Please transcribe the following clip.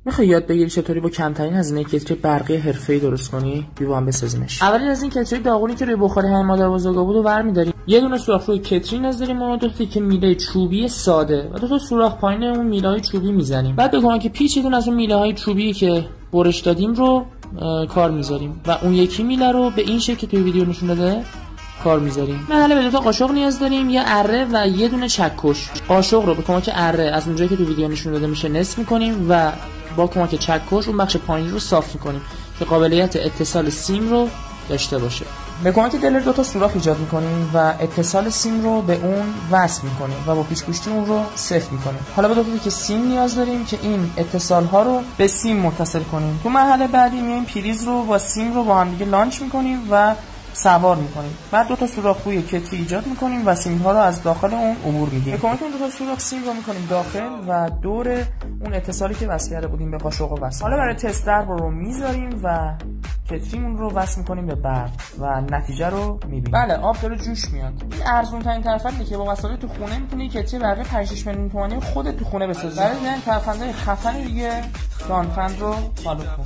میخوای یاد بگیری چطوری با کمترین هزینه کتری برقی حرفه‌ای درست کنی؟ بیا با هم بسازیمش. اولین از این کتری داغونی که روی بخاری همین مادر بزرگا بود رو برمی‌داریم. یه دونه سوراخ روی کتری نذاریم و دو تا تیکه میله چوبی ساده و دو تا سوراخ پایین اون میله‌های چوبی میزنیم. بعد بگم که پیچ یه دونه از اون میله‌های چوبی که برش دادیم رو کار می‌ذاریم و اون یکی میله رو به این شکل که توی ویدیو نشون داده کار میذاریم. مرحله به دو تا قاشق نیاز داریم، یه اره و یه دونه چکش. قاشق رو به کمک اره از اونجایی که تو ویدیو نشون داده میشه نصف می‌کنیم و با کمک چکش اون بخش پایین رو صاف می‌کنیم که قابلیت اتصال سیم رو داشته باشه. به کمک دلر دو تا سوراخ ایجاد می‌کنیم و اتصال سیم رو به اون وصل می‌کنیم و با پیچ گوشتی اون رو صفر می‌کنیم. حالا به دو تا که سیم نیاز داریم که این اتصال‌ها رو به سیم متصل کنیم. تو مرحله بعدی میایم پریز رو با سیم رو با هم دیگه لانچ می‌کنیم و سوار میکنیم. بعد دو تا سوراخ روی کتری ایجاد میکنیم و سیم ها رو از داخل اون عبور میدیم. به کمک اون دو تا سوراخ سیم رو میکنیم داخل و دور اون اتصالی که وصل کرده بودیم به قاشق رو وصل. حالا برای تست درب رو میذاریم و کتریمون رو وصل میکنیم به برق و نتیجه رو میبینیم. بله آب داره جوش میاد. این ارزون ترین طرف اینه که با وسایل تو خونه میتونی کتری برقی 5-6 میلیون تومانی خودت تو خونه بسازی. برای این طرفندای خفن دیگه دانفند رو فالو کن.